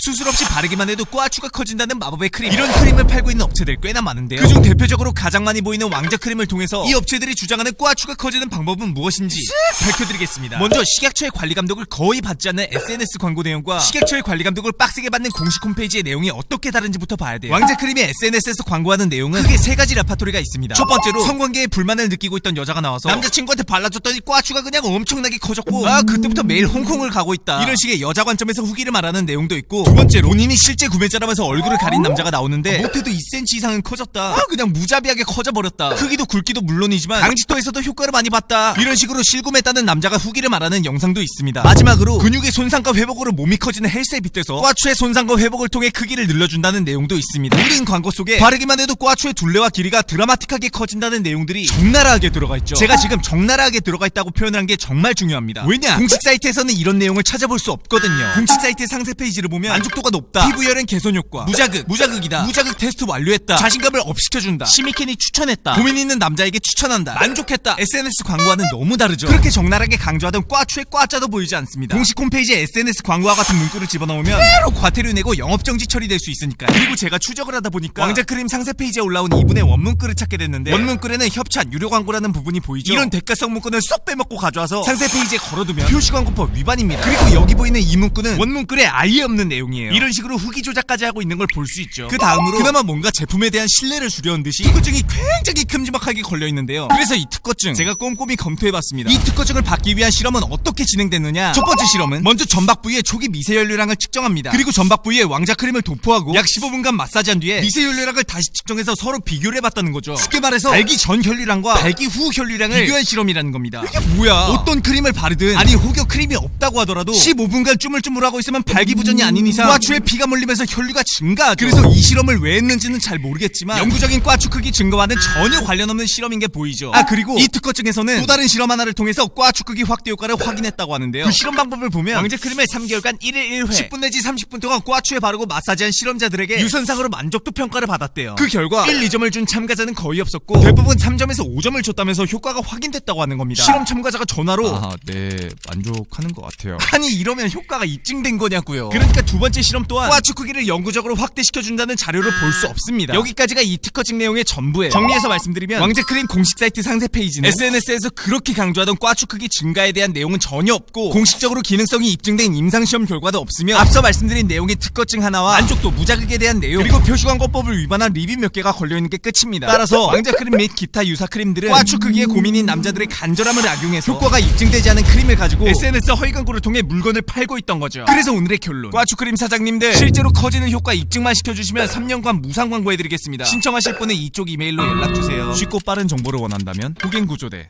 수술 없이 바르기만 해도 꽈추가 커진다는 마법의 크림. 이런 크림을 팔고 있는 업체들 꽤나 많은데요. 그중 대표적으로 가장 많이 보이는 왕자 크림을 통해서 이 업체들이 주장하는 꽈추가 커지는 방법은 무엇인지 쓱 밝혀드리겠습니다. 먼저 식약처의 관리 감독을 거의 받지 않는 SNS 광고 내용과 식약처의 관리 감독을 빡세게 받는 공식 홈페이지의 내용이 어떻게 다른지부터 봐야 돼요. 왕자 크림이 SNS에서 광고하는 내용은 크게 세 가지 레파토리가 있습니다. 첫 번째로 성관계에 불만을 느끼고 있던 여자가 나와서 남자친구한테 발라줬더니 꽈추가 그냥 엄청나게 커졌고 그때부터 매일 홍콩을 가고 있다, 이런 식의 여자 관점에서 후기를 말하는 내용도 있고, 두 번째로 본인이 실제 구매자라면서 얼굴을 가린 남자가 나오는데 못해도 2cm 이상은 커졌다, 그냥 무자비하게 커져버렸다, 크기도 굵기도 물론이지만 강지토에서도 효과를 많이 봤다, 이런 식으로 실구매했다는 남자가 후기를 말하는 영상도 있습니다. 마지막으로 근육의 손상과 회복으로 몸이 커지는 헬스에 빗대서 꽈추의 손상과 회복을 통해 크기를 늘려준다는 내용도 있습니다. 모든 광고 속에 바르기만 해도 꽈추의 둘레와 길이가 드라마틱하게 커진다는 내용들이 적나라하게 들어가 있죠. 제가 지금 적나라하게 들어가 있다고 표현한 게 정말 중요합니다. 왜냐? 공식 사이트에서는 이런 내용을 찾아볼 수 없거든요. 공식 사이트의 상세 페이지를 보면 만족도가 높다, 피부열은 개선 효과, 무자극이다, 무자극 테스트 완료했다, 자신감을 업시켜준다, 시미켄이 추천했다, 고민 있는 남자에게 추천한다, 만족했다, SNS 광고와는 너무 다르죠. 그렇게 적나라하게 강조하던 꽈추의 꽈자도 보이지 않습니다. 공식 홈페이지에 SNS 광고와 같은 문구를 집어넣으면 바로 과태료 내고 영업정지 처리될 수 있으니까요. 그리고 제가 추적을 하다 보니까 왕자크림 상세 페이지에 올라온 이분의 원문글을 찾게 됐는데, 원문글에는 협찬, 유료 광고라는 부분이 보이죠. 이런 대가성 문구는 쏙 빼먹고 가져와서 상세 페이지에 걸어두면 표시광고법 위반입니다. 그리고 여기 보이는 이 문구는 원문글에 아예 없는 내용이에요. 이런 식으로 후기 조작까지 하고 있는 걸 볼 수 있죠. 그 다음으로 그나마 뭔가 제품에 대한 신뢰를 주려는 듯이 특허증이 굉장히 큼지막하게 걸려있는데요. 그래서 이 특허증 제가 꼼꼼히 검토해봤습니다. 이 특허증을 받기 위한 실험은 어떻게 진행됐느냐. 첫 번째 실험은 먼저 점박 부위의 초기 미세연료량을 측정합니다. 그리고 점박 부위에 왕자크림을 도포하고 약 15분간 마사지한 뒤에 미세연료량을 다시 측정해서 서로 비교를 해봤다는 거죠. 쉽게 말해서 발기 전 혈류량과 발기 후 혈류량을 비교한 실험이라는 겁니다. 이게 뭐야? 어떤 크림을 바르든, 아니 혹여 크림이 없다고 하더라도 15분간 쭈물쭈물하고 있으면 발기부전이 아닌 이상 꽈추에 피가 몰리면서 혈류가 증가하죠. 그래서 이 실험을 왜 했는지는 잘 모르겠지만 영구적인 꽈추 크기 증가와는 전혀 관련 없는 실험인 게 보이죠. 그리고 이 특허증에서는 또 다른 실험 하나를 통해서 꽈추 크기 확대 효과를 확인했다고 하는데요. 그 실험 방법을 보면 왕자크림을 3개월간 1일 1회 10분 내지 30분 동안 꽈추에 바르고 마사지한 실험자들에게 유선상으로 만족도 평가를 받았대요. 그 결과 1, 2점을 준 참가자는 거의 없었고 대부분 3점에서 5점을 줬다면서 효과가 확인됐다고 하는 겁니다. 실험 참가자가 전화로 네, 만족하는 것 같아요. 아니 이러면 효과가 입증된 거냐고요. 그러니까 두 번째 실험 또한 꽈추 크기를 영구적으로 확대시켜준다는 자료를 볼 수 없습니다. 여기까지가 이 특허증 내용의 전부예요. 정리해서 말씀드리면 왕자크림 공식 사이트 상세 페이지는 SNS에서 그렇게 강조하던 꽈추 크기 증가에 대한 내용은 전혀 없고, 공식적으로 기능성이 입증된 임상시험 결과도 없으며, 앞서 말씀드린 내용의 특허증 하나와 만족도, 무자극에 대한 내용, 그리고 표시광고법을 위반한 리뷰 몇 개가 걸려있는 게 끝입니다. 따라서 왕자크림 및 기타 유사 크림들은 꽈추 크기에 고민인 남자들의 간절함을 악용해서 효과가 입증되지 않은 크림을 가지고 SNS 허위 광고를 통해 물건을 팔고 있던 거죠. 그래서 오늘의 결론, 꽈추 크림 사장님들 실제로 커지는 효과 입증만 시켜주시면 3년간 무상 광고해드리겠습니다. 신청하실 분은 이쪽 이메일로 연락주세요. 쉽고 빠른 정보를 원한다면 호갱구조대